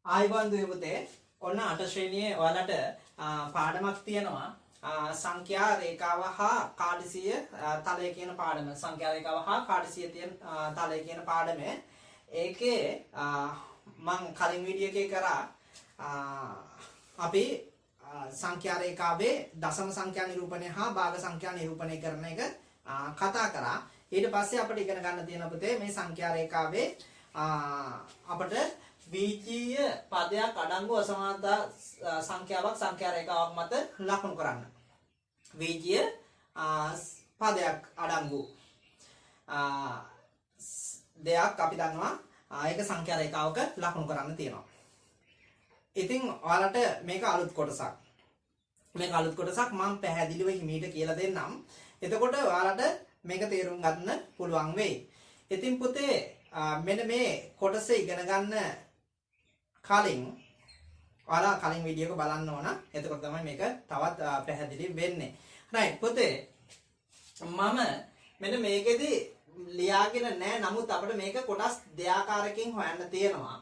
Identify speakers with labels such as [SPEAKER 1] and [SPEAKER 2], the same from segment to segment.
[SPEAKER 1] ආයිබෝන් දුවේ පුතේ ඔන්න 8 ශ්‍රේණියේ ඔයාලට පාඩමක් තියෙනවා සංඛ්‍යා රේඛාව හා කාඩිසිය තලය කියන පාඩම සංඛ්‍යා රේඛාව හා කාඩිසිය තියෙන තලය කියන පාඩමේ ඒකේ මම කලින් වීඩියෝ එකේ කරා අපි සංඛ්‍යා රේඛාවේ දශම සංඛ්‍යා නිරූපණය හා භාග සංඛ්‍යා නිරූපණය කරන එක කතා කරා ඊට පස්සේ අපිට ඉගෙන ගන්න තියෙන පුතේ මේ සංඛ්‍යා රේඛාවේ අපිට විජීය පදයක් අඩංගු අසමානතා සංඛ්‍යාවක් සංඛ්‍යා රේඛාවක් මත ලකුණු කරන්න. විජීය පදයක් අඩංගු දෙයක් අපි දන්නවා ඒක සංඛ්‍යා රේඛාවක ලකුණු කරන්න තියෙනවා. ඉතින් ඔයාලට මේක අලුත් කොටසක්. මේක අලුත් කොටසක් මම පැහැදිලිව හිමීට කියලා දෙන්නම්. එතකොට ඔයාලට මේක තේරුම් ගන්න පුළුවන් වෙයි. ඉතින් පුතේ මෙන්න මේ කොටස ඉගෙන ගන්න කලින් ඔයාලා කලින් වීඩියෝ එක බලන්න ඕන. එතකොට තමයි මේක තවත් පැහැදිලි වෙන්නේ. right පුතේ මම මෙන්න මේකෙදි ලියාගෙන නැහැ. නමුත් අපිට මේක කොටස් දෙආකාරයකින් හොයන්න තියෙනවා.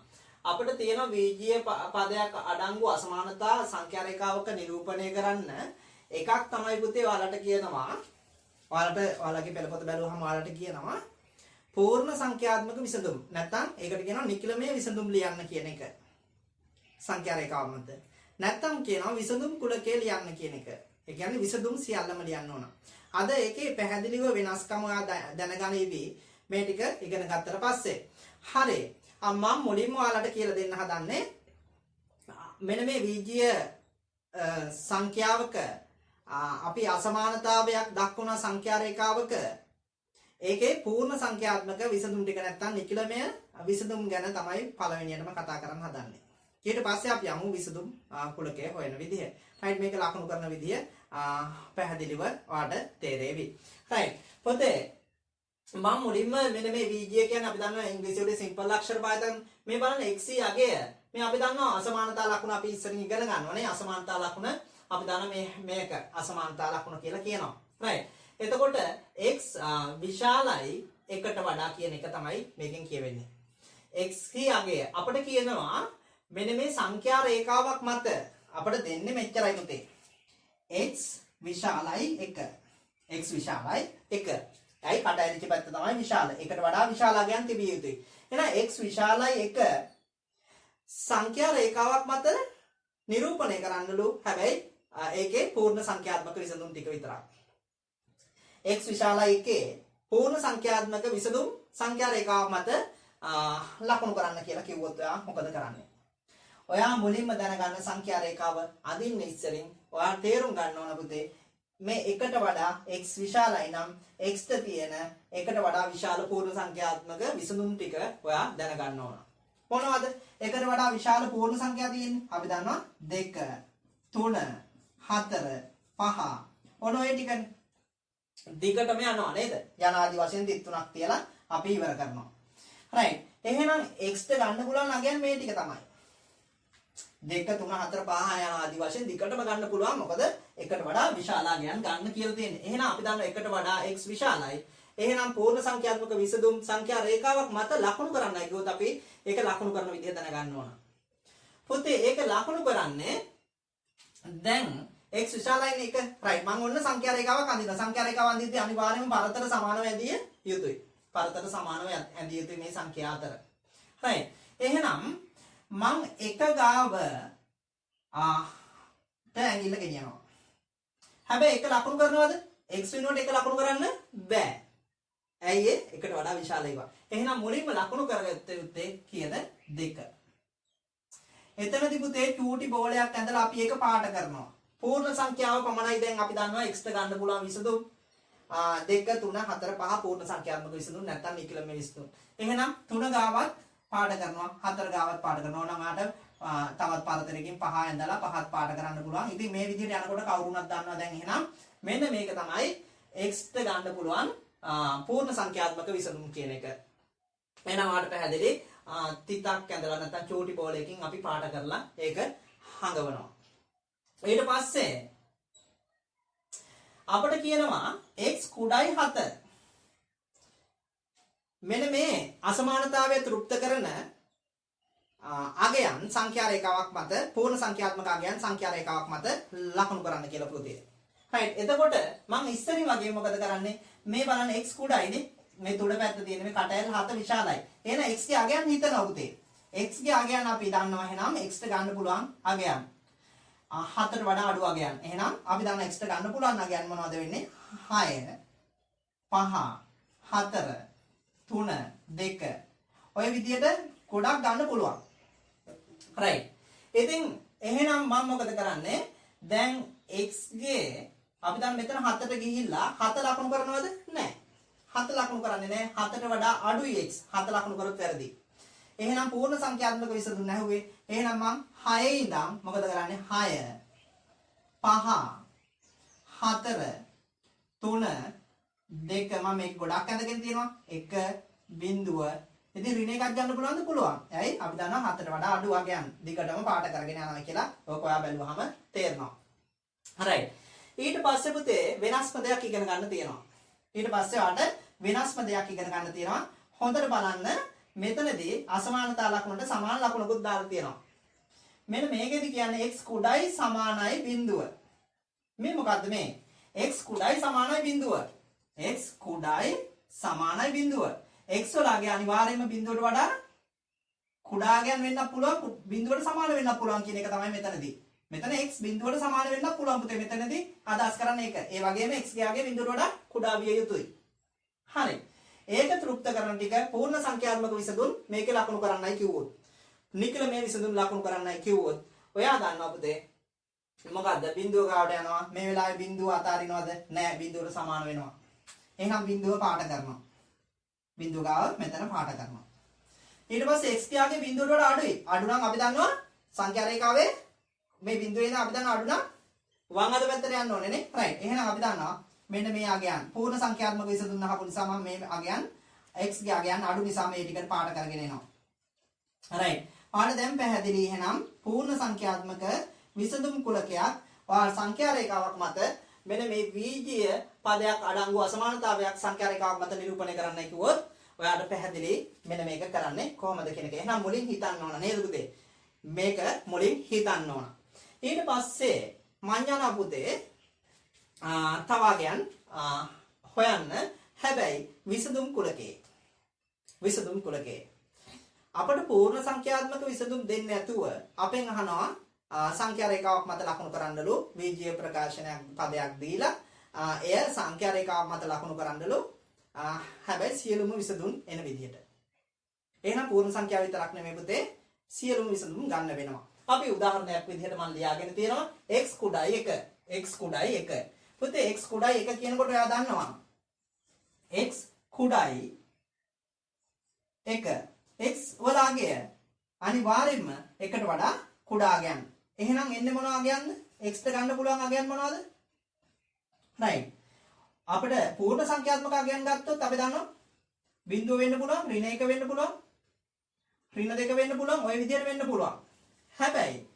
[SPEAKER 1] අපිට තියෙන විජීය පදයක් අඩංගු අසමානතා සංඛ්‍යා රේඛාවක නිරූපණය කරන්න එකක් තමයි පුතේ ඔයාලට කියනවා. ඔයාලගේ පෙළපොත බැලුවහම ඔයාලට කියනවා පූර්ණ සංඛ්‍යාත්මක විසඳුම්. නැත්නම් ඒකට කියනවා නිකිලමේ විසඳුම් ලියන්න කියන එක. සංඛ්‍යා රේඛාව මත. නැත්නම් කියනවා විසඳුම් කුලකේ ලියන්න කියන එක. ඒ කියන්නේ විසඳුම් සියල්ලම ලියන්න ඕන. අද ඒකේ පැහැදිලිව වෙනස්කම ඔයා දැනගනිවි මේ ටික ඉගෙන ගත්තට පස්සේ. හරි. මම මුලින්ම ඔයාලට කියලා දෙන්න හදන්නේ මෙන්න මේ විජීය සංඛ්‍යාවක අපි අසමානතාවයක් දක්වන සංඛ්‍යා රේඛාවක ඒකේ පූර්ණ සංඛ්‍යාත්මක විසඳුම් ටික නැත්තම් නිකිලමය විසඳුම් ගැන තමයි පළවෙනියටම කතා කරන්න හදන්නේ. ඊට පස්සේ අපි යමු විසඳුම් කුලකයේ හොයන විදිහ. right මේක ලකුණු කරන විදිහ පැහැදිලිව ඔයාලට තේරෙවි. right පොතේ මම මුලින්ම මෙන්න මේ විජීය කියන්නේ අපි දන්නවා ඉංග්‍රීසි වල සිම්පල් අක්ෂර පායතන් මේ බලන්න x අගය මේ අපි දන්නවා අසමානතා ලකුණ අපි ඉස්සරින් ඉගෙන ගන්නවානේ අසමානතා ලකුණ අපි දන්නවා මේක අසමානතා ලකුණ කියලා කියනවා. right එතකොට x විශාලයි එකට වඩා කියන එක තමයි මේකෙන් කියවෙන්නේ. x අගය අපිට කියනවා මෙන්න මේ සංඛ්‍යා රේඛාවක් මත අපිට දෙන්නේ මෙච්චරයි පුතේ. x විශාලයි 1. x විශාලයි 1. ඇයි කට ඇරිච්ච පැත්ත තමයි විශාල. එකට වඩා විශාල අගයන් තිබිය යුතුයි. එහෙනම් x විශාලයි 1 සංඛ්‍යා රේඛාවක් මත නිරූපණය කරන්නලු. හැබැයි ඒකේ පූර්ණ සංඛ්‍යාත්මක විසඳුම් ටික විතරයි. x විශාලයි 1 පූර්ණ සංඛ්‍යාත්මක විසඳුම් සංඛ්‍යා රේඛාවක් මත ලකුණු කරන්න කියලා කිව්වොත් ඔයා මොකද කරන්නේ? ඔයා මුලින්ම දැනගන්න සංඛ්‍යා රේඛාව අදින්න ඉස්සරින් ඔයා තේරුම් ගන්න ඕන පුතේ මේ එකට වඩා x විශාලයි නම් x ට තියෙන එකට වඩා විශාල පූර්ණ සංඛ්‍යාත්මක විසඳුම් ටික ඔයා දැනගන්න ඕන. මොනවද? එකට වඩා විශාල පූර්ණ සංඛ්‍යා තියෙන්නේ. අපි දන්නවා 2 3 4 5 ඔන්න ඔය ටිකනේ. දිගටම යනවා නේද? යන ආදි වශයෙන් 3ක් තියලා අපි ඉවර කරනවා. right. එහෙනම් x ට ගන්න පුළුවන් අගයන් මේ ටික තමයි. 2 3 4 5 යන ආදි වශයෙන් දිගටම ගන්න පුළුවන්. මොකද එකට වඩා විශාල අගයන් ගන්න කියලා තියෙන්නේ. එහෙනම් අපි දන්නවා එකට වඩා x විශාලයි. එහෙනම් පූර්ණ සංඛ්‍යාත්මක විසඳුම් සංඛ්‍යා රේඛාවක් මත ලකුණු කරන්නයි ගියොත් අපි ඒක ලකුණු කරන විදිහ දැනගන්න ඕන. පුතේ ඒක ලකුණු කරන්නේ දැන් x විශාලයි 1. right මම ඔන්න සංඛ්‍යා රේඛාවක් අඳිනවා. සංඛ්‍යා රේඛාව අඳිද්දී අනිවාර්යයෙන්ම පරතර සමානව ඇඳිය යුතුයි. පරතර සමානව ඇඳිය යුතුයි මේ සංඛ්‍යා අතර. right එහෙනම් මම එක ගාව ඇඟිල්ල ගෙනියනවා. හැබැයි එක ලකුණු කරනවද? x වෙනුවට එක ලකුණු කරන්න බෑ. ඇයි ඒ? එකට වඩා විශාල ඒවා. එහෙනම් මුලින්ම ලකුණු කරගත්ත යුත්තේ කීයද? 2. එතනදී පුතේ චූටි බෝලයක් ඇඳලා අපි ඒක පාට කරනවා. පූර්ණ සංඛ්‍යාව පමණයි දැන් අපි දන්නවා x ට ගන්න පුළුවන් විසඳුම් 2 3 4 5 පූර්ණ සංඛ්‍යාත්මක විසඳුම් නැත්නම් නිකිලමේ විසඳුම්. එහෙනම් 3 ගාවත් පාට කරනවා 4 ගාවත් පාට කරනවා නම් ආට තවත් පරතරකින් 5 ඇඳලා 5ත් පාට කරන්න පුළුවන්. ඉතින් මේ විදිහට යනකොට කවුරුණක් දන්නවා දැන් එහෙනම් මෙන්න මේක තමයි x ට ගන්න පුළුවන් පූර්ණ සංඛ්‍යාත්මක විසඳුම් කියන එක. එහෙනම් ආට පැහැදිලි තිතක් ඇඳලා නැත්නම් චූටි බෝලයකින් අපි පාට කරලා ඒක හංගවනවා. ඊට පස්සේ අපිට කියනවා x කුඩායි 7 මෙන්න මේ අසමානතාවය තෘප්ත කරන අගයන් සංඛ්‍යා රේඛාවක් මත පූර්ණ සංඛ්‍යාත්මක අගයන් සංඛ්‍යා රේඛාවක් මත ලකුණු කරන්න කියලා පුතේ. right. එතකොට මම ඉස්සරින් වගේ මොකද කරන්නේ? මේ බලන්න x කුඩයිනේ. මේ තුඩ පැත්ත තියෙන මේ කට ඇල් 7 විශාලයි. එහෙනම් x ගේ අගයන් හිතනවා පුතේ. x ගේ අගයන් අපි දන්නවා එහෙනම් x ට ගන්න පුළුවන් අගයන් 7ට වඩා අඩු අගයන්. එහෙනම් අපි දන්නවා x ට ගන්න පුළුවන් අගයන් මොනවද වෙන්නේ? 6 5 4 3 2 ඔය විදියට ගොඩක් ගන්න පුළුවන්. right. ඉතින් එහෙනම් මම මොකද කරන්නේ? දැන් x ගේ අපි දැන් මෙතන 7ට ගිහිල්ලා 7 ලකුණු කරනවද? නැහැ. 7 ලකුණු කරන්නේ නැහැ. 7ට වඩා අඩුයි x. 7 ලකුණු කරොත් වැරදි. එහෙනම් පූර්ණ සංඛ්‍යාත්මක විසඳුම් නැහුවේ. එහෙනම් මම 6 ඉඳන් මොකද කරන්නේ? 6 5 4 3 2 මම මේක ගොඩක් ඇඳගෙන තියෙනවා. 1 බිංදුව. ඉතින් ඍණ එකක් ගන්න පුළුවන්ද? පුළුවන්. ඇයි? අපි දන්නවා 7ට වඩා අඩු වගයන් දිගටම පාට කරගෙන යනවා කියලා. ඔක ඔයා බැලුවාම තේරෙනවා. හරි. ඊට පස්සේ පුතේ වෙනස්ම දෙයක් ඉගෙන ගන්න තියෙනවා. ඊට පස්සේ ඔයාලට වෙනස්ම දෙයක් ඉගෙන ගන්න තියෙනවා. හොඳට බලන්න මෙතනදී අසමානතා ලකුණට සමාන ලකුණකුත් දාලා තියෙනවා. මෙන්න මේකෙදි කියන්නේ x කුඩයි සමානයි බිඳුව. මේ මොකද්ද මේ? x කුඩයි සමානයි බිඳුව. x කුඩයි සමානයි බිඳුව. x වලගේ අනිවාර්යයෙන්ම බිඳුවට වඩා කුඩාගයන් වෙන්නත් පුළුවන්, බිඳුවට සමාන වෙන්නත් පුළුවන් කියන එක තමයි මෙතනදී. මෙතන x බිඳුවට සමාන වෙන්නත් පුළුවන් පුතේ. මෙතනදී අදහස් කරන්නේ ඒක. ඒ වගේම x ගේ බිඳුවට වඩා කුඩා විය යුතුයි. හරි. ඒක තෘප්ත කරන ටික පූර්ණ සංඛ්‍යාත්මක විසඳුම් මේකේ ලකුණු කරන්නයි කිව්වොත්. නිකල මේ විසඳුම් ලකුණු කරන්නයි කිව්වොත් ඔයා දන්නවා පුතේ මොකද්ද? බිඳුව ගාවට යනවා. මේ වෙලාවේ බිඳුව අතාරිනවද? නෑ. බිඳුවට සමාන වෙනවා. එහෙනම් බිඳුව පාට කරනවා. බිඳුව ගාව මෙතන පාට කරනවා. ඊට පස්සේ x ගේ බිඳුවට වඩා අඩුයි. අඩු නම් අපි දන්නවා සංඛ්‍යා රේඛාවේ මේ බිඳුවේ ඉඳන් අපි දන්නවා අඩු නම් වම් අත පැත්තට යන්න ඕනේ නේ. right. එහෙනම් අපි දන්නවා මෙන්න මේ අගයන් පූර්ණ සංඛ්‍යාත්මක විසඳුම් අහපු නිසා මම මේ අගයන් x ගේ අගයන් අඩු නිසා මේ ටිකට පාට කරගෙන එනවා. right. ඔයාලා දැන් පැහැදිලි එහෙනම් පූර්ණ සංඛ්‍යාත්මක විසඳුම් කුලකයක් ඔයාලා සංඛ්‍යා රේඛාවක් මත මෙන්න මේ බීජීය පදයක් අඩංගු අසමානතාවයක් සංඛ්‍යා රේඛාවක් මත නිරූපණය කරන්නයි කිව්වොත් ඔයාලට පැහැදිලි මෙන්න මේක කරන්නේ කොහොමද කියන එක. එහෙනම් මුලින් හිතන්න ඕන නේද පුතේ? මේක මුලින් හිතන්න ඕන. ඊට පස්සේ මඤ්ඤණ පුතේ තවගයන් හොයන්න. හැබැයි විසඳුම් කුලකේ අපට පූර්ණ සංඛ්‍යාත්මක විසඳුම් දෙන්නේ නැතුව අපෙන් අහනවා සංඛ්‍යා රේඛාවක් මත ලකුණු කරන්නලු බීජීය ප්‍රකාශනයක් පදයක් දීලා එය සංඛ්‍යා රේඛාවක් මත ලකුණු කරන්නලු හැබැයි සියලුම විසඳුම් එන විදිහට. එහෙනම් පූර්ණ සංඛ්‍යාව විතරක් නෙමෙයි පුතේ සියලුම විසඳුම් ගන්න වෙනවා. අපි උදාහරණයක් විදිහට මම ලියාගෙන තියෙනවා x කුඩයි 1 පුතේ x කුඩයි 1 කියනකොට ඔයා දන්නවා x කුඩයි 1 x වල අගය අනිවාර්යයෙන්ම එකට වඩා කුඩා අගයන්. එහෙනම් එන්නේ මොන අගයන්ද? x ට ගන්න පුළුවන් අගයන් මොනවද? right. අපිට පූර්ණ සංඛ්‍යාත්මක අගයන් ගත්තොත් අපි දන්නවා බිංදුව වෙන්න පුළුවන්, ඍණ 1 වෙන්න පුළුවන්, ඍණ 2 වෙන්න පුළුවන්, ওই විදිහට වෙන්න පුළුවන්. හැබැයි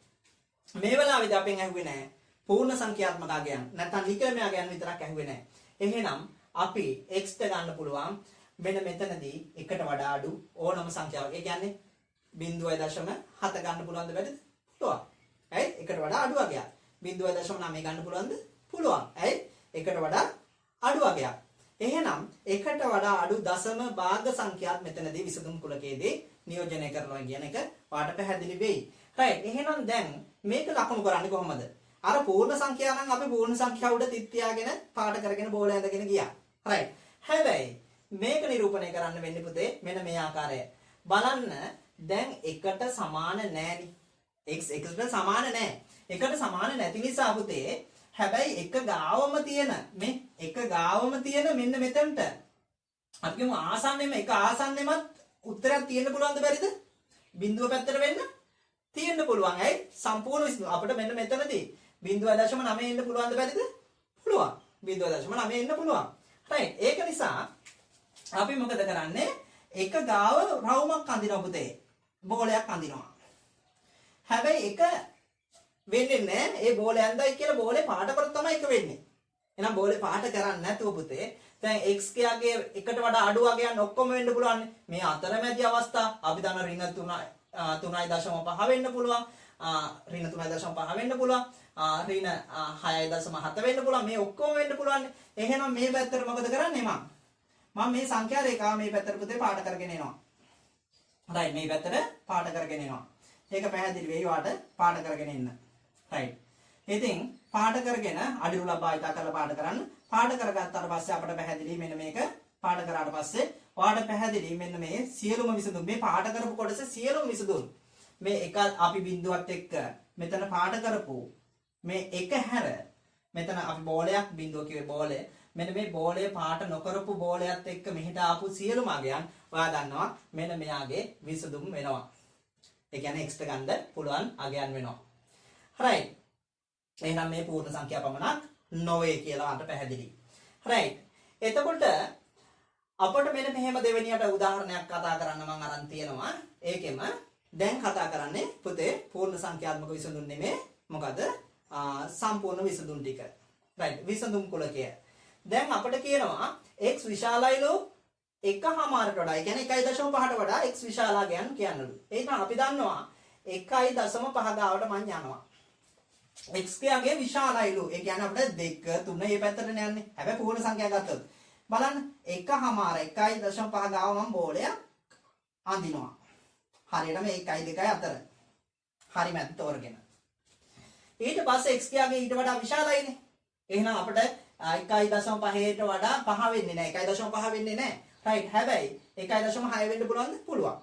[SPEAKER 1] මේ වෙලාවේදී අපෙන් ඇහුවේ නැහැ පූර්ණ සංඛ්‍යාත්මක අගයන්. නැත්නම් නිකලම අගයන් විතරක් ඇහුවේ නැහැ. එහෙනම් අපි x ට ගන්න පුළුවන් මෙන්න මෙතනදී එකට වඩා අඩු ඕනම සංඛ්‍යාවක්. ඒ කියන්නේ 0.7 ගන්න පුළුවන්ද බැරිද? පුළුවන්. ඇයි? එකට වඩා අඩු අගයක්. 0.9 ගන්න පුළුවන්ද? පුළුවන්. ඇයි? එකට වඩා අඩු අගයක්. එහෙනම් එකට වඩා අඩු දශම භාග සංඛ්‍යාත් මෙතනදී විසඳුම් කුලකයේදී නියෝජනය කරනවා කියන එක ඔයාලට පැහැදිලි වෙයි. right. එහෙනම් දැන් මේක ලකුණු කරන්නේ කොහොමද? අර පූර්ණ සංඛ්‍යා නම් අපි පූර්ණ සංඛ්‍යාව උඩ තිත් තියාගෙන පාට කරගෙන බෝල ඇඳගෙන ගියා. right. හැබැයි මේක නිරූපණය කරන්න වෙන්නේ පුතේ මෙන්න මේ ආකාරය. බලන්න දැන් එකට සමාන නෑනේ. x එකට සමාන නෑ. එකට සමාන නැති නිසා පුතේ හැබැයි එක ගාවම තියෙන මෙන්න මෙතනට අපි කියමු ආසන්නෙම එක ආසන්නෙමත් උත්තරයක් තියෙන්න පුළුවන්ද බැරිද? බිඳුව පැත්තට වෙන්න තියෙන්න පුළුවන්. ඇයි? සම්පූර්ණ විසඳුම අපිට මෙන්න මෙතනදී 0.9 එන්න පුළුවන්ද බැරිද? පුළුවන්. 0.9 එන්න පුළුවන්. right. ඒක නිසා අපි මොකද කරන්නේ? එක ගාව රවුමක් අඳිනවා පුතේ. බෝලයක් අඳිනවා. හැබැයි එක වෙන්නේ නැහැ. ඒ බෝලේ ඇඳයි කියලා බෝලේ පාට කරොත් තමයි එක වෙන්නේ. එහෙනම් බෝලේ පාට කරන්නේ නැතුව පුතේ දැන් x කයාගේ එකට වඩා අඩු අගයන් ඔක්කොම වෙන්න පුළුවන්. මේ අතරමැදි අවස්ථා අපි දන්න ඍණ 3.5 වෙන්න පුළුවන්. ඍණ 3.5 වෙන්න පුළුවන්. ඍණ 6.7 වෙන්න පුළුවන්. මේ ඔක්කොම වෙන්න පුළුවන්. එහෙනම් මේ පැත්තට මොකද කරන්නේ මම මේ සංඛ්‍යා රේඛාව මේ පැත්තට පුතේ පාට කරගෙන එනවා. right මේ පැත්තට පාට කරගෙන එනවා. ඒක පැහැදිලි වෙයි වාට පාට කරගෙන එන්න. right. ඉතින් පාට කරගෙන අඩිරුලක් භාවිතා කරලා පාට කරන්න. පාට කරගත්තාට පස්සේ අපිට පැහැදිලි මෙන්න මේක පාට කරාට පස්සේ වාට පැහැදිලි මෙන්න මේ සියලුම විසඳුම් මේ පාට කරපු කොටසේ සියලුම විසඳුම් මේ එක අපි බිඳුවත් එක්ක මෙතන පාට කරපු මේ එක හැර මෙතන අපි බෝලයක් බිඳුව කිව්වේ බෝලය මෙන්න මේ බෝලය පාට නොකරපු බෝලයත් එක්ක මෙහෙට ආපු සියලුම අගයන් ඔයා දන්නවා මෙන්න මෙයාගේ විසඳුම් වෙනවා. ඒ කියන්නේ x ගන්න පුළුවන් අගයන් වෙනවා. right. එහෙනම් මේ පූර්ණ සංඛ්‍යා පමණක් නොවේ කියලා අපට පැහැදිලි. right. එතකොට අපිට මෙන්න මෙහෙම දෙවෙනියට උදාහරණයක් කතා කරන්න මම අරන් තියෙනවා. ඒකෙම දැන් කතා කරන්නේ පුතේ පූර්ණ සංඛ්‍යාත්මක විසඳුම් නෙමෙයි. මොකද සම්පූර්ණ විසඳුම් ටික. right. විසඳුම් කුලකය. දැන් අපිට කියනවා x විශාලයිලු 1/2ට වඩා. ඒ කියන්නේ 1.5ට වඩා x විශාලාගයන් කියන්නලු. ඒක අපි දන්නවා 1.5 ගාවට මං යනවා. x කයාගේ විශාලයිලු. ඒ කියන්නේ අපිට 2 3 මේ පැත්තට යන්නේ. හැබැයි පූර්ණ සංඛ්‍යා ගත්තොත් බලන්න 1/5 ගාව මම බෝලය අඳිනවා. හරියටම 1යි 2යි අතර. හරි මැද තෝරගෙන. ඊට පස්සේ x කයාගේ ඊට වඩා විශාලයිනේ. එහෙනම් අපිට 1.5ට වඩා 5 වෙන්නේ නැහැ. 1.5 වෙන්නේ නැහැ. right. හැබැයි 1.6 වෙන්න පුළුවන්ද? පුළුවන්.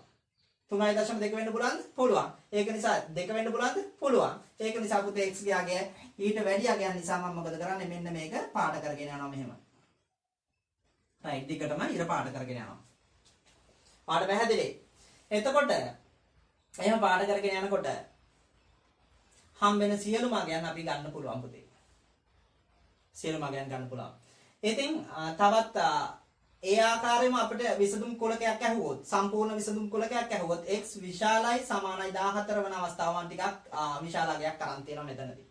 [SPEAKER 1] 3.2 වෙන්න පුළුවන්ද? පුළුවන්. ඒක නිසා 2 වෙන්න පුළුවන්ද? පුළුවන්. ඒක නිසා පුතේ x ගාගේ ඊට වැඩි අගයන් නිසා මම මොකද කරන්නේ? මෙන්න මේක පාට කරගෙන යනවා මෙහෙම. right. දිගටම ඉර පාට කරගෙන යනවා. පාට පැහැදිලි. එතකොට එහෙම පාට කරගෙන යනකොට හම්බෙන සියලුම අගයන් අපි ගන්න පුළුවන් පුතේ. සියලුම අගයන් ගන්න පුළුවන්. ඉතින් තවත් ඒ ආකාරයෙන්ම අපිට විසඳුම් කුලකයක් ඇහුවොත් සම්පූර්ණ විසඳුම් කුලකයක් ඇහුවොත් x විශාලයි සමානයි 14 වන අවස්ථාවන් ටිකක් විශාලගයක් අරන් තියෙනවා මෙතනදී.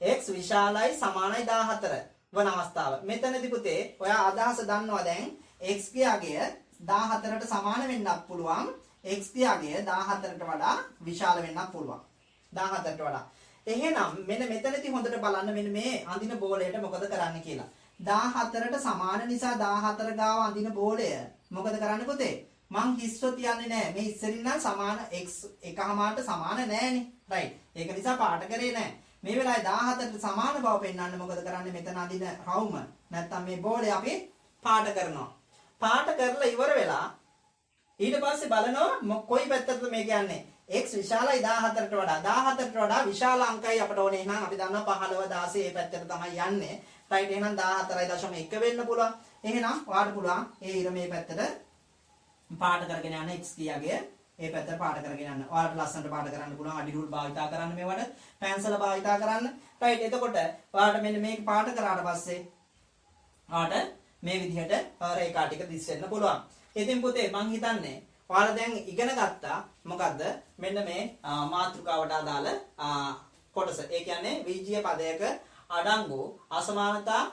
[SPEAKER 1] x විශාලයි සමානයි 14 වන අවස්ථාව. මෙතනදී පුතේ ඔයා අදහස දන්නවා දැන් x ගේ අගය 14ට සමාන වෙන්නත් පුළුවන්. x ගේ අගය 14ට වඩා විශාල වෙන්නත් පුළුවන්. 14ට වඩා. එහෙනම් මෙන්න මෙතනදී හොඳට බලන්න මෙන්න මේ අඳින බෝලයට මොකද කරන්න කියලා. 14ට සමාන නිසා 14 ගාව අඳින බෝලය මොකද කරන්නේ පුතේ? මං හිස්ව තියන්නේ නැහැ. මේ ඉස්සරින් නම් සමාන x එකමාරට සමාන නැහැනේ. right. ඒක නිසා පාට කරේ නැහැ. මේ වෙලාවේ 14ට සමාන බව පෙන්වන්න මොකද කරන්නේ? මෙතන අඳින රවුම නැත්තම් මේ බෝලය අපි පාට කරනවා. පාට කරලා ඉවර වෙලා ඊට පස්සේ බලනවා කොයි පැත්තටද මේ කියන්නේ? x විශාලයි 14ට වඩා. 14ට වඩා විශාල අංකයි අපට ඕනේ. එහෙනම් අපි දන්නවා 15 16 මේ පැත්තට තමයි යන්නේ. right. එහෙනම් 14.1 වෙන්න පුළුවන්. එහෙනම් ඔයාලට පුළුවන් ඒ ඉර මේ පැත්තට පාට කරගෙන යන x කියාගේ ඒ පැත්තට පාට කරගෙන යන්න. ඔයාලට ලස්සනට පාට කරන්න පුළුවන්. අඩි රූල් භාවිතා කරන්න මේවට. පැන්සල භාවිතා කරන්න. right. එතකොට ඔයාලට මෙන්න මේක පාට කරාට පස්සේ ඔයාලට මේ විදිහට රේඛා ටික දිස් වෙන්න පුළුවන්. ඉතින් පුතේ මං හිතන්නේ ඔයාලා දැන් ඉගෙන ගත්තා මොකද්ද? මෙන්න මේ මාතෘකාවට අදාළ කොටස. ඒ කියන්නේ විජ්ජීය පදයක අඩංගු අසමානතා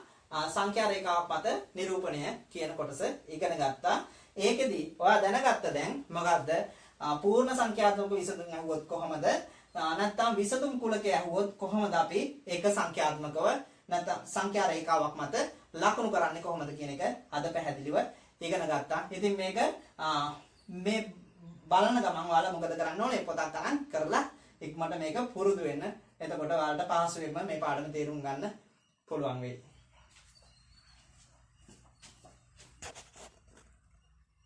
[SPEAKER 1] සංඛ්‍යා රේඛාවක් මත නිරූපණය කියන කොටස ඉගෙන ගත්තා. ඒකෙදි ඔයා දැනගත්ත දැන් මොකද්ද? පූර්ණ සංඛ්‍යාත්මක විසඳුම් අහුවොත් කොහොමද? නැත්නම් විසඳුම් කුලකය අහුවොත් කොහොමද අපි ඒක සංඛ්‍යාත්මකව නැත්නම් සංඛ්‍යා රේඛාවක් මත ලකුණු කරන්නේ කොහොමද කියන එක අද පැහැදිලිව ඉගෙන ගත්තා. ඉතින් මේක මේ බලන ගමන් ඔයාලා මොකද කරන්න ඕනේ? පොතක් අරන් කරලා ඉක්මනට මේක පුරුදු වෙන්න. එතකොට ඔයාලට පහසුවෙන්ම මේ පාඩම තේරුම් ගන්න පුළුවන් වෙයි.